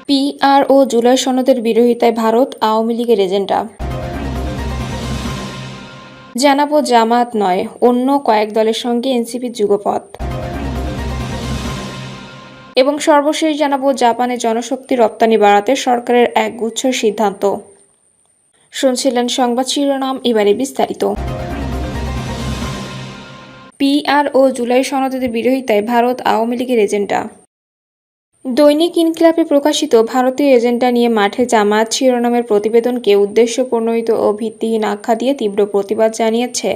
PR ও জুলাই সনদের বিরোধিতায় ভারত আওয়ামী লীগের এজেন্ডা। জানাবো জামায়াত নয়, অন্য কয়েক দলের সঙ্গে এনসিপির যুগপথ। এবং সর্বশেষ জানাবো জাপানে জনশক্তি রপ্তানি বাড়াতে সরকারের এক গুচ্ছ সিদ্ধান্ত। শুনছিলেন সংবাদ শিরোনাম, এবারে বিস্তারিত। পিআর ও জুলাই সনদের বিরোধিতায় ভারত আওয়ামী লীগের এজেন্ডা। দৈনিক ইনকিলাবে প্রকাশিত ভারতীয় এজেন্ডা নিয়ে মাঠে জামায়াত শিরোনামের প্রতিবেদনকে উদ্দেশ্যপ্রণোদিত ও ভিত্তিহীন আখ্যা দিয়ে তীব্র প্রতিবাদ জানিয়েছে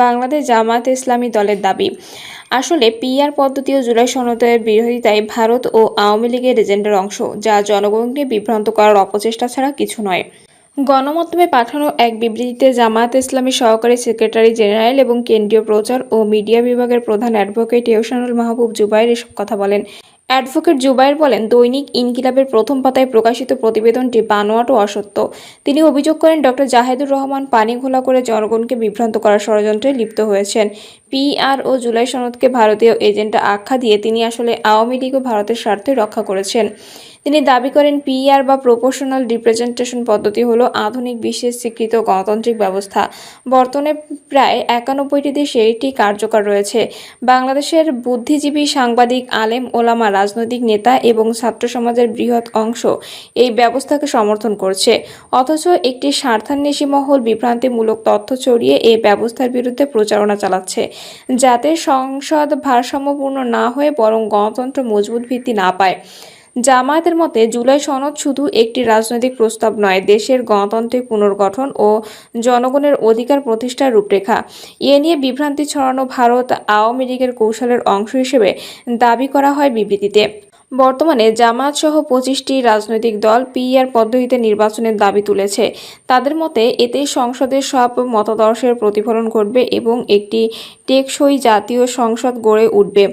বাংলাদেশ জামায়াতে ইসলামী দলের দাবি। আসলে পিআর পদ্ধতি ও জুলাই সনদের বিরোধিতায় ভারত ও আওয়ামী লীগের এজেন্ডার অংশ, যা জনগণকে বিভ্রান্ত করার অপচেষ্টা ছাড়া কিছু নয়। গণমাধ্যমে পাঠানো এক বিবৃতিতে জামায়াতে ইসলামী সহকারী সেক্রেটারি জেনারেল এবং কেন্দ্রীয় প্রচার ও মিডিয়া বিভাগের প্রধান অ্যাডভোকেট এহসানুল মাহবুব জুবায়ের এসব কথা বলেন। অ্যাডভোকেট জুবায়ের বলেন, দৈনিক ইনকিলাবের প্রথম পাতায় প্রকাশিত প্রতিবেদনটি বানোয়াট ও অসত্য। তিনি অভিযোগ করেন, ডক্টর জাহিদুর রহমান পানি ঘোলা করে জনগণকে বিভ্রান্ত করার ষড়যন্ত্রে লিপ্ত হয়েছেন। পিআর ও জুলাই সনদকে ভারতীয় এজেন্ডা আখ্যা দিয়ে তিনি আসলে আওয়ামী লীগ ও ভারতের স্বার্থে রক্ষা করেছেন। তিনি দাবি করেন, পিআর বা প্রপোর্শনাল রিপ্রেজেন্টেশন পদ্ধতি হল আধুনিক বিশ্বের স্বীকৃত গণতান্ত্রিক ব্যবস্থা। বর্তমানে প্রায় 91টি দেশে এটি কার্যকর রয়েছে। বাংলাদেশের বুদ্ধিজীবী, সাংবাদিক, আলেম ওলামা, রাজনৈতিক নেতা এবং ছাত্র সমাজের বৃহৎ অংশ এই ব্যবস্থাকে সমর্থন করছে। অথচ একটি স্বার্থান্বেষী মহল বিভ্রান্তিমূলক তথ্য ছড়িয়ে এই ব্যবস্থার বিরুদ্ধে প্রচারণা চালাচ্ছে, যাতে সংসদ ভারসাম্যপূর্ণ না হয়ে বরং গণতন্ত্র মজবুত ভিত্তি না পায়। জামায়াতের মতে জুলাই সনদ শুধু একটি রাজনৈতিক প্রস্তাব নয়, দেশের গণতান্ত্রিক পুনর্গঠন ও জনগণের অধিকার প্রতিষ্ঠার রূপরেখা। এ নিয়ে বিভ্রান্তি ছড়ানো ভারত আওয়ামী লীগের কৌশলের অংশ হিসেবে দাবি করা হয় বিবৃতিতে। বর্তমানে জামায়াত সহ 25টি রাজনৈতিক দল পিআর পদ্ধতিতে নির্বাচনের দাবি তুলেছে। তাদের মতে এতে সংসদের সব মতাদর্শের প্রতিফলন ঘটবে এবং একটি টেকসই জাতীয় সংসদ গড়ে উঠবে।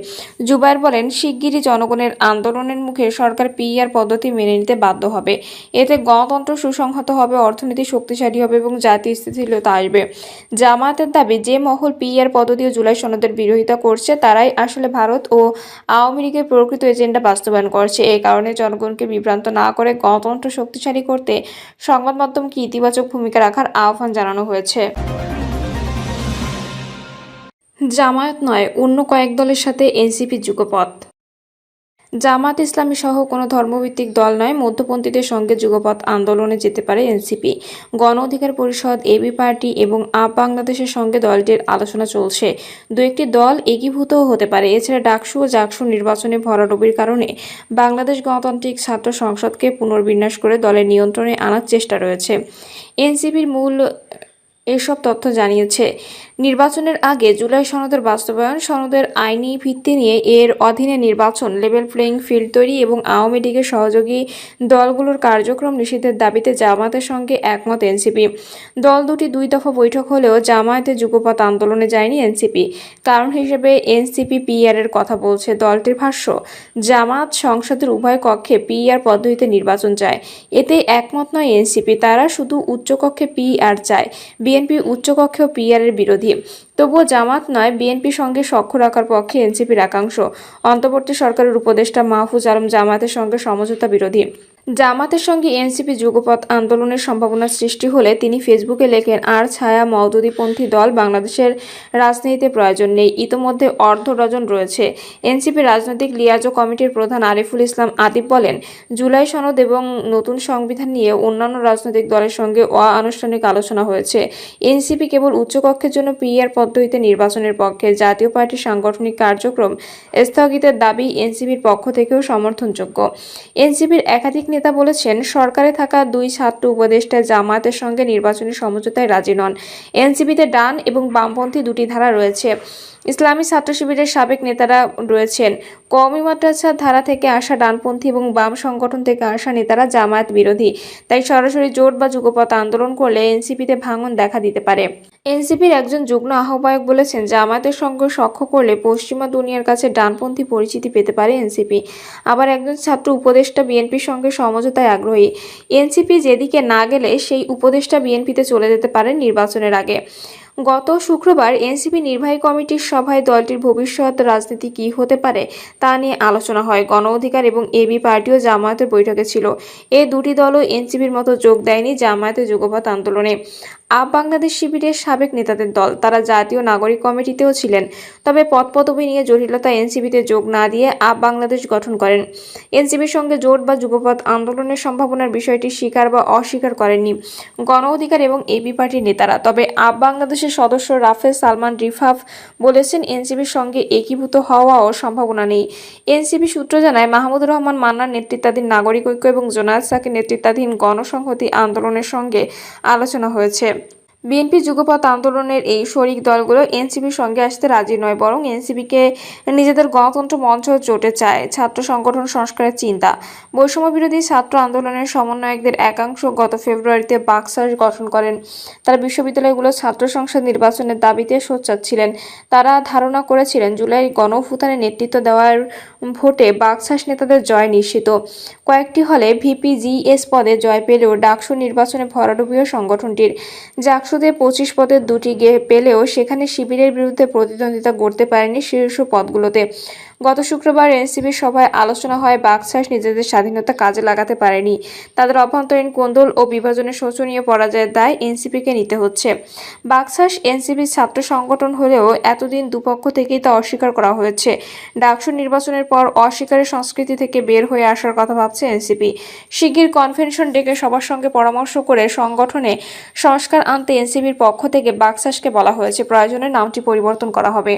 জুবায়ের বলেন, শিগগিরই জনগণের আন্দোলনের মুখে সরকার পিআর পদ্ধতি মেনে নিতে বাধ্য হবে। এতে গণতন্ত্র সুসংহত হবে, অর্থনীতি শক্তিশালী হবে এবং জাতীয় স্থিতিশীলতা আসবে। জামায়াতের দাবি, যে মহল পিআর পদ্ধতি ও জুলাই সনদের বিরোধিতা করছে তারাই আসলে ভারত ও আওয়ামী লীগের প্রকৃত এজেন্ডা বাস্তবায়ন করছে। এই কারণে জনগণকে বিভ্রান্ত না করে গণতন্ত্র শক্তিশালী করতে সংবাদ মাধ্যমকে ইতিবাচক ভূমিকা রাখার আহ্বান জানানো হয়েছে। জামায়াত নয়, অন্য কয়েক দলের সাথে এনসিপির যুগপথ। জামায়াত ইসলামী সহ কোনো ধর্মভিত্তিক দল নয়, মধ্যপন্থীদের সঙ্গে যুগপথ আন্দোলনে যেতে পারে এনসিপি। গণ অধিকার পরিষদ, এবি পার্টি এবং আপ বাংলাদেশের সঙ্গে দলটির আলোচনা চলছে। দু একটি দল একীভূতও হতে পারে। এছাড়া ডাকসু ও জাকসু নির্বাচনে ভরাডুবির কারণে বাংলাদেশ গণতান্ত্রিক ছাত্র সংসদকে পুনর্বিন্যাস করে দলের নিয়ন্ত্রণে আনার চেষ্টা রয়েছে। এনসিপির মূল এসব তথ্য জানিয়েছে। নির্বাচনের আগে জুলাই সনদের বাস্তবায়ন, সনদের আইনি ভিত্তি নিয়ে এর অধীনে নির্বাচন, লেভেল প্লেয়িং ফিল্ড তৈরি এবং আওয়ামী লীগের সহযোগী দলগুলোর কার্যক্রম নিষিদ্ধের দাবিতে জামায়াতের সঙ্গে একমত এনসিপি। দল দুটি 2 দফা বৈঠক হলেও জামায়াতের যুগপথ আন্দোলনে যায়নি এনসিপি। কারণ হিসেবে এনসিপি পিআর এর কথা বলছে। দলটির ভাষ্য, জামায়াত সংসদের উভয় কক্ষে পিআর পদ্ধতিতে নির্বাচন চায়। এতে একমত নয় এনসিপি, তারা শুধু উচ্চকক্ষে পিআর চায়। বিএনপি উচ্চকক্ষেও পিআর এর বিরোধী। তবুও জামাত নয়, বিএনপির সঙ্গে সখ্য রাখার পক্ষে এনসিপির একাংশ। অন্তর্বর্তী সরকারের উপদেষ্টা মাহফুজ আলম জামায়াতের সঙ্গে সমঝোতা বিরোধী। জামাতের সঙ্গে এনসিপি যুগপথ আন্দোলনের সম্ভাবনা সৃষ্টি হলে তিনি ফেসবুকে লেখেন, আর ছায়া মওদুদিপন্থী দল বাংলাদেশের রাজনীতিতে প্রয়োজন নেই। ইতোমধ্যে অর্ধ ডজন রয়েছে। এনসিপি রাজনৈতিক লিয়াজো কমিটির প্রধান আরিফুল ইসলাম আদিব বলেন, জুলাই সনদ এবং নতুন সংবিধান নিয়ে অন্যান্য রাজনৈতিক দলের সঙ্গে অনানুষ্ঠানিক আলোচনা হয়েছে। এনসিপি কেবল উচ্চকক্ষের জন্য পিআর পদ্ধতিতে নির্বাচনের পক্ষে। জাতীয় পার্টির সাংগঠনিক কার্যক্রম স্থগিতের দাবি এনসিপির পক্ষ থেকেও সমর্থনযোগ্য। এনসিপির একাধিক নেতা বলেছেন, সরকারে থাকা 2 ছাত্র উপদেষ্টা জামায়াতের সঙ্গে নির্বাচনী সমঝোতায় রাজি নন। এনসিপিতে ডান এবং বামপন্থী 2টি ধারা রয়েছে। ইসলামী ছাত্র শিবিরের সাবেক নেতারা রয়েছেন। কওমি মাদ্রাসার ধারা থেকে আসা ডানপন্থী এবং বাম সংগঠন থেকে আসা নেতারা জামায়াত বিরোধী। তাই সরাসরি জোট বা যুগপথ আন্দোলন করলে এনসিপিতে ভাঙন দেখা দিতে পারে। এনসিপির একজন যুগ্ম আহ্বায়ক বলেছেন, জামায়াতের সঙ্গে সখ্য করলে পশ্চিমা দুনিয়ার কাছে ডানপন্থী পরিচিতি পেতে পারে এনসিপি। আবার একজন ছাত্র উপদেষ্টা বিএনপির সঙ্গে সমঝোতায় আগ্রহী। এনসিপি যেদিকে না গেলে সেই উপদেষ্টা বিএনপিতে চলে যেতে পারে নির্বাচনের আগে। গত শুক্রবার এনসিপি নির্বাহী কমিটির সভায় দলটির ভবিষ্যৎ রাজনীতি কী হতে পারে তা নিয়ে আলোচনা হয়। গণ অধিকার এবং এবি পার্টিও জামায়াতের বৈঠকে ছিল। এই দুটি দলও এনসিপির মতো যোগ দেয়নি জামায়াতের যুগপৎ আন্দোলনে। আপ বাংলাদেশ শিবিরের সাবেক নেতাদের দল, তারা জাতীয় নাগরিক কমিটিতেও ছিলেন, তবে পদপদবি নিয়ে জটিলতা এনসিপিতে যোগ না দিয়ে আপ বাংলাদেশ গঠন করেন। এনসিপির সঙ্গে জোট বা যুগপৎ আন্দোলনের সম্ভাবনার বিষয়টি স্বীকার বা অস্বীকার করেননি গণ অধিকার এবং এবি পার্টির নেতারা। তবে আপ বাংলাদেশের সদস্য রাফেজ সালমান রিফাত বলেছেন, এনসিপির সঙ্গে একীভূত হওয়াও সম্ভাবনা নেই। এনসিপি সূত্র জানায়, মাহমুদুর রহমান মান্নার নেতৃত্বাধীন নাগরিক ঐক্য এবং জোনায়েদ সাকির নেতৃত্বাধীন গণসংহতি আন্দোলনের সঙ্গে আলোচনা হয়েছে। বিএনপি যুগপৎ আন্দোলনের এই শরিক দলগুলো এনসিপির সঙ্গে আসতে রাজি নয়, বরং এনসিপিকে নিজেদের গণতন্ত্র মঞ্চ জোটে চায়। ছাত্র সংগঠন সংস্কারের চিন্তা। বৈষম্য বিরোধী ছাত্র আন্দোলনের সমন্বয়কদের একাংশ গত ফেব্রুয়ারিতে বাকশাল গঠন করেন। তারা বিশ্ববিদ্যালয়গুলোর ছাত্র সংসদ নির্বাচনের দাবিতে সোচ্চার ছিলেন। তারা ধারণা করেছিলেন, জুলাই গণঅভ্যুত্থানে নেতৃত্ব দেওয়ার ভোটে বাকশাল নেতাদের জয় নিশ্চিত। কয়েকটি হলে ভিপিজিএস পদে জয় পেলেও ডাকসু নির্বাচনে ভরাডুবিও সংগঠনটির। জাকসুতে 25 পদের দুটি পেলেও সেখানে শিবিরের বিরুদ্ধে প্রতিদ্বন্দ্বিতা করতে পারেনি শীর্ষ পদগুলোতে। গত শুক্রবার এনসিপির সভায় আলোচনা হয়, বাকশাল নিজেদের স্বাধীনতা কাজে লাগাতে পারেনি। তাদের অভ্যন্তরীণ কোন্দল ও বিভাজনের শোচনীয় পরাজয়ের দায় এনসিপিকে নিতে হচ্ছে। বাকশাল এনসিপির ছাত্র সংগঠন হলেও এতদিন দুপক্ষ থেকেই তা অস্বীকার করা হয়েছে। ডাকসু নির্বাচনের পর অস্বীকারের সংস্কৃতি থেকে বের হয়ে আসার কথা ভাবছে এনসিপি। শিগগির কনভেনশন ডেকে সবার সঙ্গে পরামর্শ করে সংগঠনে সংস্কার আনতে এনসিপির পক্ষ থেকে বাকশালকে বলা হয়েছে। প্রয়োজনে নামটি পরিবর্তন করা হবে।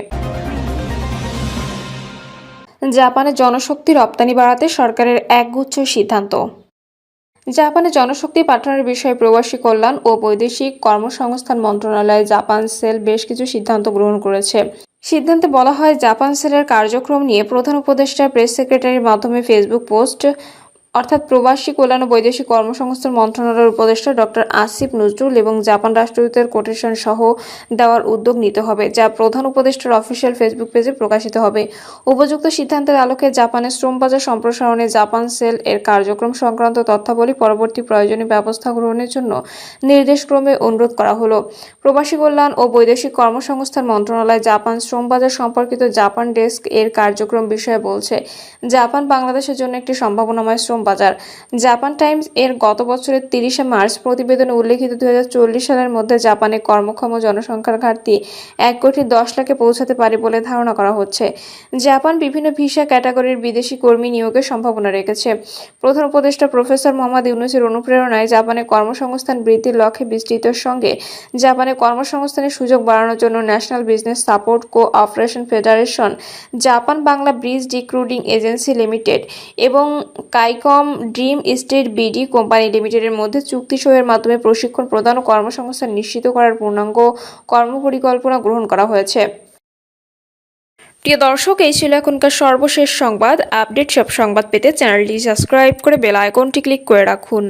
জাপানে জনশক্তি রপ্তানি বাড়াতে সরকারের একগুচ্ছ সিদ্ধান্ত। জাপানে জনশক্তি পাঠানোর বিষয়ে প্রবাসী কল্যাণ ও বৈদেশিক কর্মসংস্থান মন্ত্রণালয় জাপান সেল বেশ কিছু সিদ্ধান্ত গ্রহণ করেছে। সিদ্ধান্তে বলা হয়, জাপান সেলের কার্যক্রম নিয়ে প্রধান উপদেষ্টা প্রেস সেক্রেটারির মাধ্যমে ফেসবুক পোস্ট অর্থাৎ প্রবাসী কল্যাণ ও বৈদেশিক কর্মসংস্থান মন্ত্রণালয়ের উপদেষ্টা ডক্টর আসিফ নজরুল এবং জাপান রাষ্ট্রদূতের কোটেশন সহ দেওয়ার উদ্যোগ নিতে হবে, যা প্রধান উপদেষ্টার অফিসিয়াল ফেসবুক পেজে প্রকাশিত হবে। উপযুক্ত সিদ্ধান্তের আলোকে জাপানের শ্রম বাজার সম্প্রসারণে জাপান সেল এর কার্যক্রম সংক্রান্ত তথ্যাবলী পরবর্তী প্রয়োজনীয় ব্যবস্থা গ্রহণের জন্য নির্দেশক্রমে অনুরোধ করা হলো। প্রবাসী কল্যাণ ও বৈদেশিক কর্মসংস্থান মন্ত্রণালয় জাপান শ্রম বাজার সম্পর্কিত জাপান ডেস্ক এর কার্যক্রম বিষয়ে বলছে, জাপান বাংলাদেশের জন্য একটি সম্ভাবনাময় শ্রম বাজার। জাপান টাইমস এর গত বছরের 30 মার্চ প্রতিবেদনে উল্লেখিত 2040 সালের মধ্যে জাপানে কর্মক্ষম জনসংখ্যার ঘাটতি 1,10,00,000-এ পৌঁছাতে পারে বলে ধারণা করা হচ্ছে। জাপান বিভিন্ন ভিসা ক্যাটাগরির বিদেশি কর্মী নিয়োগের সম্ভাবনা রেখেছে। প্রধান উপদেষ্টা প্রফেসর মোহাম্মদ ইউনূসের অনুপ্রেরণায় জাপানে কর্মসংস্থান বৃদ্ধির লক্ষ্যে বিস্তৃতির সঙ্গে জাপানে কর্মসংস্থানের সুযোগ বাড়ানোর জন্য national business support cooperation federation, Japan Bangla bridge recruiting agency limited এবং কাইকম ড্রিম স্টেট বিডি কোম্পানি লিমিটেডের মধ্যে চুক্তি সইয়ের মাধ্যমে প্রশিক্ষণ প্রদান ও কর্মসংস্থান নিশ্চিত করার পূর্ণাঙ্গ কর্মপরিকল্পনা গ্রহণ করা হয়েছে। প্রিয় দর্শক, এই ছিল এখনকার সর্বশেষ সংবাদ। আপডেট সব সংবাদ পেতে চ্যানেলটি সাবস্ক্রাইব করে বেল আইকনটি ক্লিক করে রাখুন।